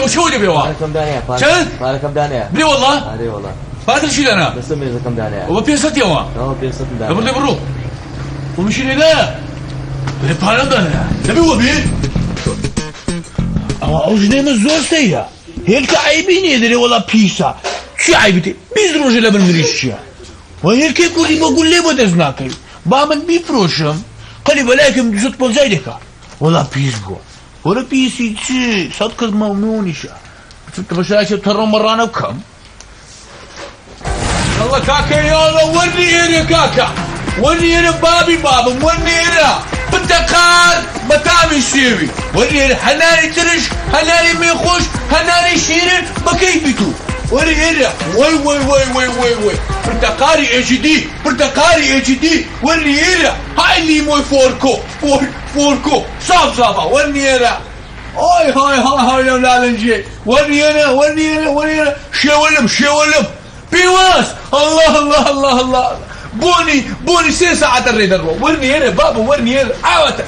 شو دبي والله كم دانية شنو؟ كم دانية بلي والله هذه والله فاكر شي انا بس إذا كم دانية وبيصتي هو بيصت دانية قبل برو ومشي لنا بارم ده نبي وبي اوجني مزور سيا هيك عيبين يدري والله بيسا شو عيبتي بيزروج لبن مريشيا وهيك يقول لي بقول لي بدزناكي بعمل بيفروشم قال لي بلاكم جزت بوزايدك والله بيسقو ولا بيسي شي صدق ممنونشة انت مشايش ترى مرانا بكم والله كاكا يا الله ورني هنا كاكا ورني هنا بابي ورني هنا بالدقار بتعمل شيبي ورني هنا هنالي ترش هنالي ميخوش هنالي شيرين بكيفتو ورني هنا وي برتقاري اتش دي ورني هنا هاي اللي موي فوركو صافا ورني هنا هاي لا نجي ورني هنا شي ولم بيواس الله بوني 6 ساعات الريدر ورني هنا بابا ورني هنا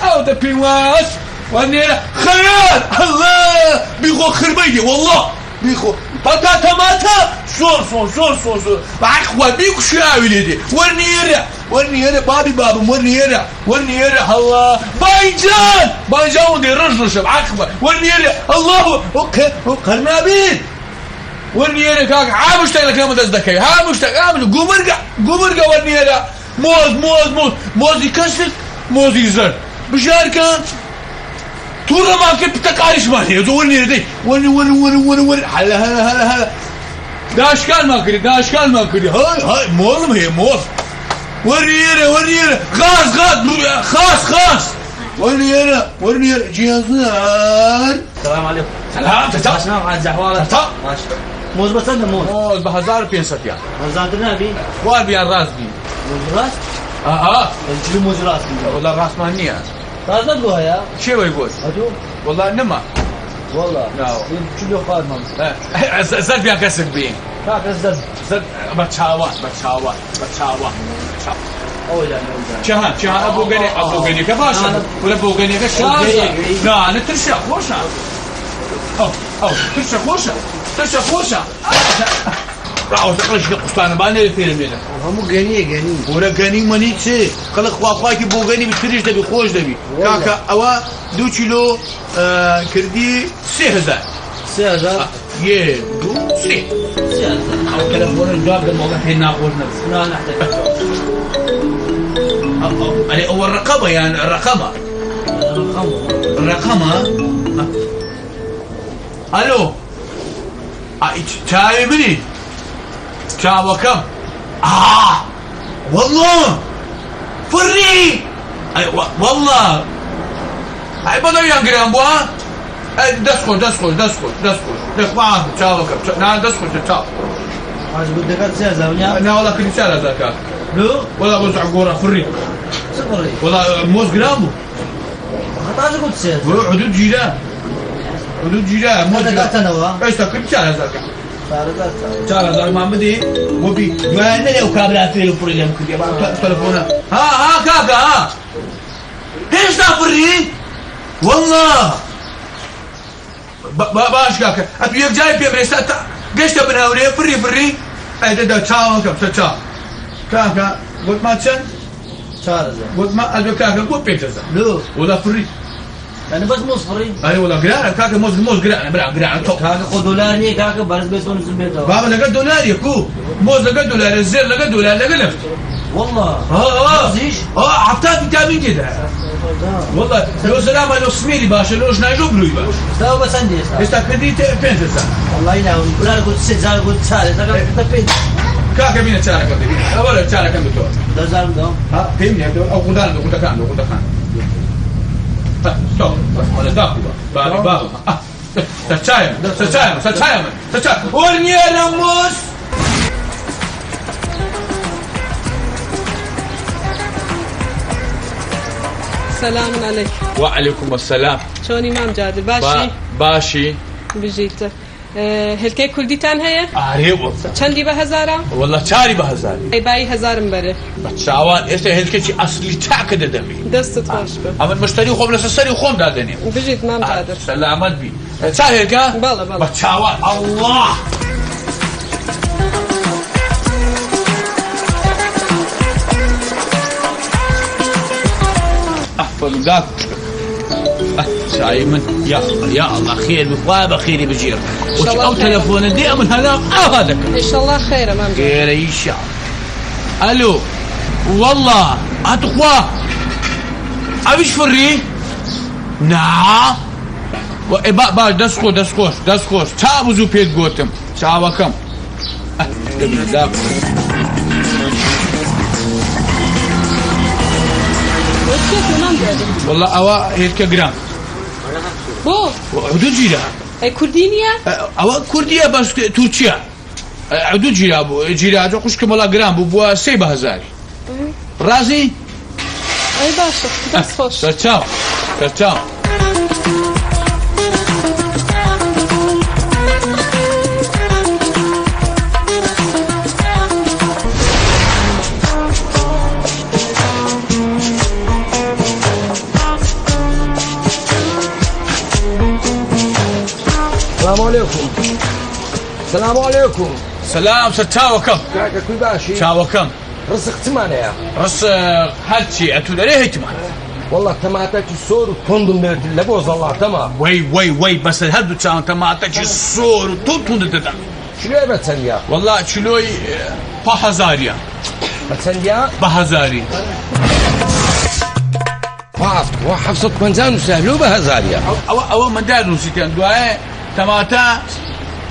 اوت بيواس ورني هنا خيال الله بيخو خربيدي والله بيخو بطاطا ماتا صور اخوة بيخو شاوي لدي ورني هنا بابي ورني هنا الله بايجان ودي رجل شب اخوة ورني هنا الله قرنابيل ورني هنا كاك عامشتك لك لما تزدكي عامشتك قوم ارقع ورني هنا موز يكسر موز يزر بشاركان تورا ما كنت بتقارش مالي ورني هنا ورني هلا داش كان ما كري هاي مول هي مول ورني هنا خاص ورني هنا جهازار السلام عليكم سلام شلون عاد زحوالة ماشي موز بس عندنا موز بهزار بينسات يعني موزاتنا بي وار بيان راس بي موز راس الجلو موز راس والله راس مانية راس لا تقولها يا شو يقول هاتو والله انما والله لا شو بيو قاد مام زاد بيان كسر بين كاك الزز زاد بتشاوا شهان ابو غني كباشا ولا ابو غني كشاشه لا انا ترشا خوشه او ترشا خوشه راو تقلش قسطانه باني الفيلم هذا هم غني ولا غني منيتي قال اخواكي بو غني بتريش دبي خوش دبي كاكا اوا 2 كيلو كردي 6000 يه دو سي او تلفون الجواب ده موضوع هنا ناقول نفس لا نحتاج يعني هو الرقمة يعني الرقمة الو شاي مني شاو كم والله فري والله هاي بدو ينقران بوا دسخل معاه شاو كم نعم دسخل شاو عايز بدك تسازا ويا انا والله كنت سالة ذاك لو والله وزع قورة فري صفري والله موز جرامو خطاش قلت سازا حدود جيران موز هذا قلت انا وا ايش تكتب سالة ذاك صار ذاك محمدي وبي وانا لو كابلات في البروجرام كذا تليفونه ها كاكا ايش تفري والله باش كاكا ابي جاي بيمريستا قشت بناوري فري ده تشاو كم كاكا قلت ما تشن قلت ما ادو كاكا قلت بيتزا لو ولا فري يعني بس موز فري اي ولا قراء كاكا موز قراء قراء كاكا خذ دولاري كاكا برز بيسون في البيت بابا لقى دولار يكو موز لقى دولار الزر لقى دولار لقى لفت والله زيش عفتها فيتامين كده والله لو سلام لو سميري باشا لو ناجوب له باش استوى بس عندي استكدي بينزا والله يناول لا قلت ست زال قلت ثالث انا قلت كاكا بينا تشارك كم ولا تشارك كم دكتور دزار دوم فهمني او قدان كان ستوب ولا داكو بابا تشايم ورني انا موس سلام عليك. وعليكم السلام. شلون امام جابر؟ باشي؟ باشي. بجيت هلکه کوردیتان هەیە؟ ئارێ وە چەندی بە هەزارە؟ وەڵا چاری بە هەزاری ئەی بای هەزارم بەرێ بە چاوان ئێستا هێلکەی ئەسلی چاکە دەدەبی دەستت خۆش بە ئەمە مشتری خۆم لەسەر سەری خۆم دادەنێم بژیت مام دادر سەلامەت بی چا هێلکە؟ بەڵێ بەڵێ بە چاوان ئەڵڵاه فلقاك من يا الله خير بخوا بخير بجير وش او تلفون دي من هذا هذاك ان شاء الله خير مام خير ان شاء الله الو والله اتخوا ابيش فري نعم باش دسخوش تابوزو بيت قوتم شعبكم والله أوا هيك جرام بو حدود جيرا أي كردينيا أوا كردية بس تركيا حدود جيرا بو جيرا جو خوش كملا جرام بو بوا 3000 رازي أي باشا بس خوش تشاو السلام عليكم السلام عليكم سلام ستاوكم كاكا كل باشي شاوكم رزق تمانة يا رزق هاتشي أتولى ليه تمان والله تماتك السور وتندم بيت لبوز الله تمام وي بس الهدو تشان تماتك الصور وتوتون ددا شنو بتسنيا والله شلوي بهزاريا بتسنيا بهزاري وحفصة منزان وسهلو بهزاريا أو من دارو سيتان دعاء تماتا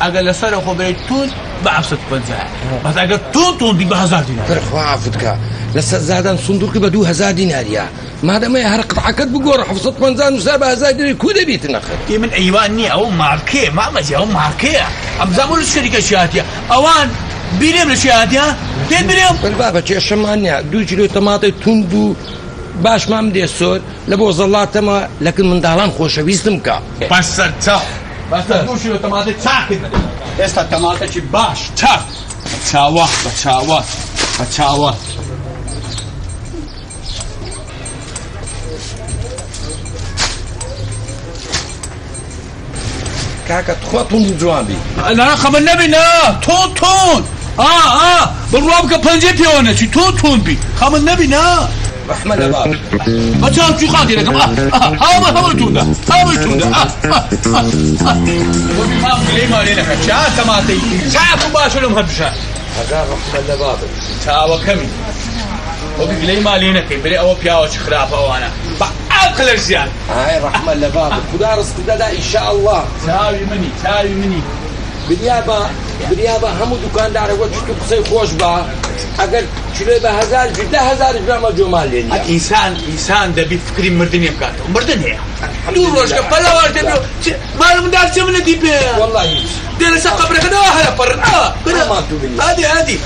أقل سر خبرتون بعفصة بنزاع بس أقل تون دي بهزار دينار فرخ وعفتك لسه زادان صندوق بدو 1000 دينار يا ما دام يهرق عقد بقول حفصة منزان وساب 1000 دينار كودا بيت نخر من أيواني أو ماركي ما مجي أو ماركي أم زمول الشركة شاتيا أوان بيرم الشاتيا تين بيرم البابا تشي شمانيا 2 كيلو طماطم تندو باش ما مدي السور لبوز الله تما لكن من دالان خوش ويستم كا بس تا بس دوش لو طماطم تاكد استا طماطم باش تا بتشاوا كاكا تخوتون جوانبي لا خبر نبينا تون بالرواب كبنجي بيونا شي تون بي خبر نبينا رحمة الله بابا ما تعرف شو خاطر لكم هاو توندا وبي ما لي ما لك شا تماتي شا مباشر مهبشا هذا رحمة الله بابا تاوا كمي وبي لي ما لينا كي بري او بياو خرافه وانا باكل زيان هاي رحمة الله بابا خدا رزق دا ان شاء الله تاوي مني بريابا همو دكان دار وجهك قصي خوش با اگر شلو به 1000 جرام جمال لين انسان ده بفكري مردن يمكن مردن هي دور روش كفلا وارد ما من دار من دي والله دير سقبر كده هلا فر هادي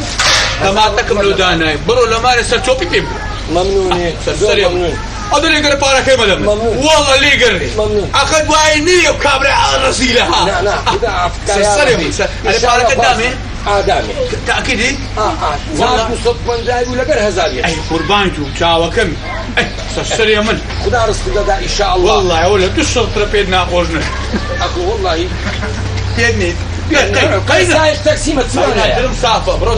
ما تكملوا دانا برو لما رسلتوا بيتم ممنون ممنون هذا اللي يقرأ بارك مدام والله اللي يقرأ أخذ وعيني وكابرة رسيلها لا سلام أنا بارك دامي آدمي تأكيد والله صوت من جاي ولا غير هزارية أي قربانتو شاوا كم سلام من خدا رزق دا إن شاء الله والله يا ولد تشرب تربيتنا خوجنا أخو والله تدني سايق تقسيمة سوريا درم صافة برو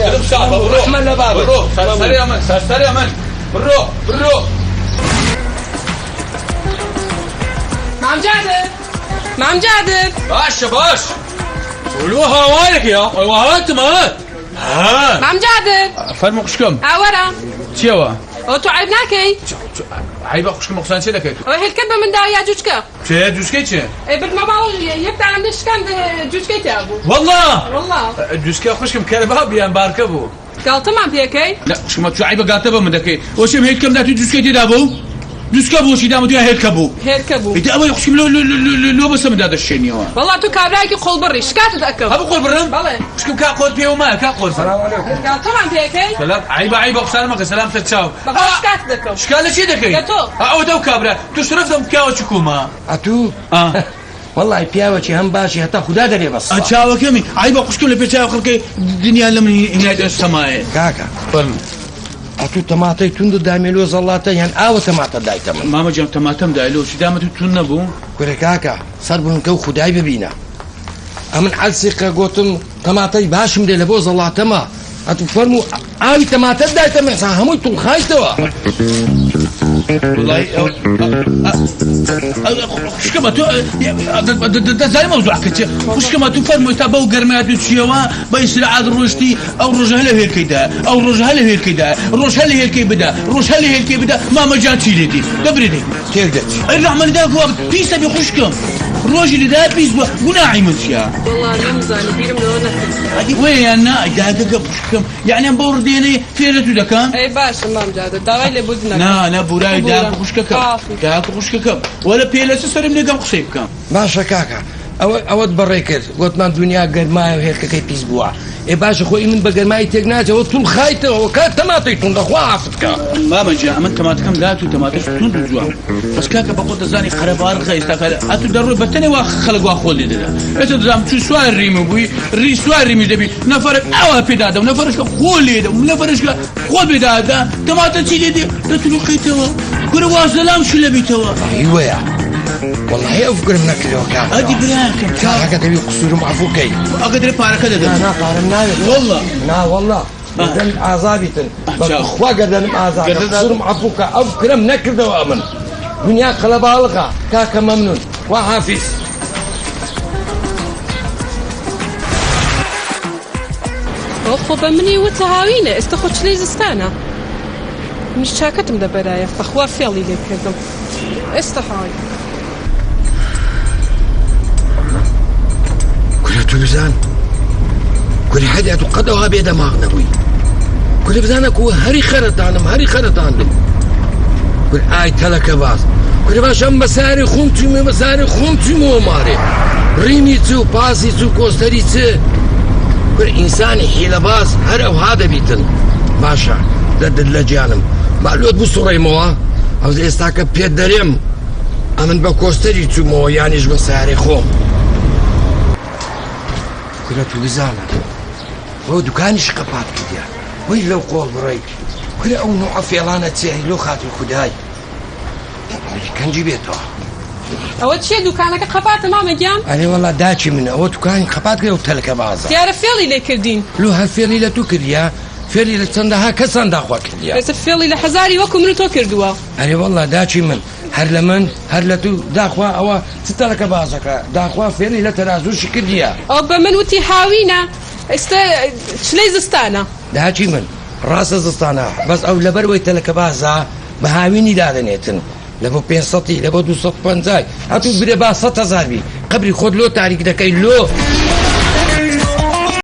رحمة الله بابا برو سلام برو مام جادر باش ولوها والك يا وهات مات مام جادر فرمو قشكم ورا تشوا او تو عيبناكي عيبا قشكم مقصان شي لك او هي الكذبة من دايا جوجكا شي جوسكيتش اي بد ما باو يبتع عند الشكان جوجكي ابو والله جوسكي قشكم كرباب يا باركبو قال تمام هيك لا قشكم شو عيبا قاتبه من دكي وشم هيك كم داتو جوسكيتي دابو دوسكابو شي دامو هيركبو إذا أبغى يخشم لو بس من هذا الشيء والله تو كابراكي قول بري شكات تأكل أبو قول برم بالله شكون كاقول بيه وما كاقول السلام عليكم قال طبعا هيك سلام عيبة سلامك سلام تتشاو شكات تأكل شكال شي دكي يا تو أو دو كابرا تشرف دم كاو شكوما أتو والله پیاوەکی هەم باشی هەتا خوددا دەبێ بەس چاوەکەمی ئای بە قوشکم لە پێچاو خەڵکەی دنیا لە منی هینای دەستەمایە کاکە ئەتوو تەماتەی توند و دامێلۆ زەڵاتە یان ئاوە تەماتە دایتە من مامەجان تەماتەم دایلۆشی دامەت و تون نەبوو کورە کاکە سەر بنکە و خودای ببینە ئەمن حەلسیقە گۆتم تەماتەی باشم دێ لە بۆ زەڵاتەمە ئەتوو فەرموو ئاوی تەماتەت دایتە من ئێستا هەمووی توڵخایتەوە خوشکەمە تۆ دەزانم مەوزوعەکە چێ خوشکەمە تو فەرمووی تا بەو گەرمایەت و چیەوە بە ئیسراعات ڕۆشتی ئەو ڕۆژە هە لە هێرکەیدا ئەو ڕۆژە هە لە هێرکەیدا ڕۆژ هە لە هێرکەی بدا ڕۆژ هە لە هێرکەی بدا مامەجان چی لێدی دەبرێنی تێک دەچی ئەی ڕەحمەندا بووە پیسە بێ خوشکم ڕۆژی لەدا پیس بووە گوناحی من چیە والله نەمزانی بیرم لەوە نەکرد ئەدی وەیە یان نا داگەگە خوشکم یعنی ئەم بەو ڕدێنەی فێرە تو دەکەم ئەی باشە مامجادە داوای لێ بوو نەکرد نا بورای داکە خوشکەکەم داکە خوشکەکەم وەرە پێلەسە سەرم لێگەم قسەی بکەم باشە کاکە ئەوەت بەڕێ کرد گوتمان دنیا گەرمایە و هێرکەکەی پیس بووە ئێ باشە خۆی من بە گەرمایی تێک ناچەوە توڵخایتەوە کات تەماتەی تونندەخوا ئافرکە مامەجا ئەمە تەماتەکەم دات و تەماتەش تون و جوان بەس کاکە بە خۆ دەزانی قەرەبار خەیستاکە ئەتو دەڕۆی بەتەنێ وا خەڵک وا خۆل لێ دەدا ئێستا دەزانم چوو سوار ڕیمە بووی ڕی سوار ڕیمی دەبی نەفەرێک ئەوە پێدادەم نەفەرشکە خۆل لێدە و نەفەرشکە خۆل پێدادا تەماتە چی لێدێ دەتولوقیتەوە گورە وازەلام شو لەبیتەوە هیوەیە والله ئەو فکرم نەکردەوە کاکە ئەدی براکەم کاکە دەبی قسوورم عەفووکەی ئەگە دەرێ پارەکە دەدەم ناقارم ناوێت والله نا والله گەردەن ئازابیتن خوا گەردەنم ئازاد گەردەن قسوورم عەفووکە ئەو فکرم نەکردەوە ئەمن دنیا قەلەباڵغە کاکە مەمنون وا حافیز خۆ بە منی وتە هاوینە ئێستا خۆ چلەی زستانە منیش چاکەتم دەبەرایە بەخوا فێڵی لێ کردم ئێستا هاوی کورە تو بزان کورە حەدیات و قەدەوها بێدەماغ نەبووی کورە بزانە کو هەری خەرەتاندم کورە ئای تەلەکە باز کورە باش ئەم بەساری خۆم چوومەوە مارێ ڕیمی چ و پاسی چ و کۆستەری چ کورە ئینسانی حیلەباز هەر ئەوها دەبیتن باشە دەدت لە گیانم بالۆت بوو سوڕێمەوە ئەو ئێستاکە پێت دەرێم ئەمن بە کۆستەری چوومەوە یانیش بە ساری خۆم کورە تو بزانە بۆ دوکانیش قەپات کردیا وەی لەو قۆڵ بڕێ کورە ئەو نوعە فێڵانە چێ لۆ خاتر خودای کەنجی بێتەوە ئەوە چیە دوکانەکە قەپاتە مامەگیان ئەرێ وەڵا داچی منە ئەوە دوکانی قەپات کرد و تەلکە بازە دیارە فێڵی لێ کردین لۆ هەر فێڵی لە تو کردیا فێری لە چەندەها کەسان داخوا کردیا ئێستا فێڵی لە هەزاری وەکو من و تۆ کردووە ئەرێ وەڵا داچی من هەر لە من هەر لە تو داخوا ئەوە چ تەلکە بازەکە داخوا فێری لە تەرازوشی کردیا ئەو بە من وتی هاوینە ئێستا چلەی زستانە داچی من ڕاستە زستانە بەس ئەو لەبەرەوەی تەلکە بازە بە هاوینی دادەنێتن لە بۆ 500 لە بۆ 250 هەتوو برێ با 100,000 بی قبری خۆت لۆ تاریک دەکەی لۆ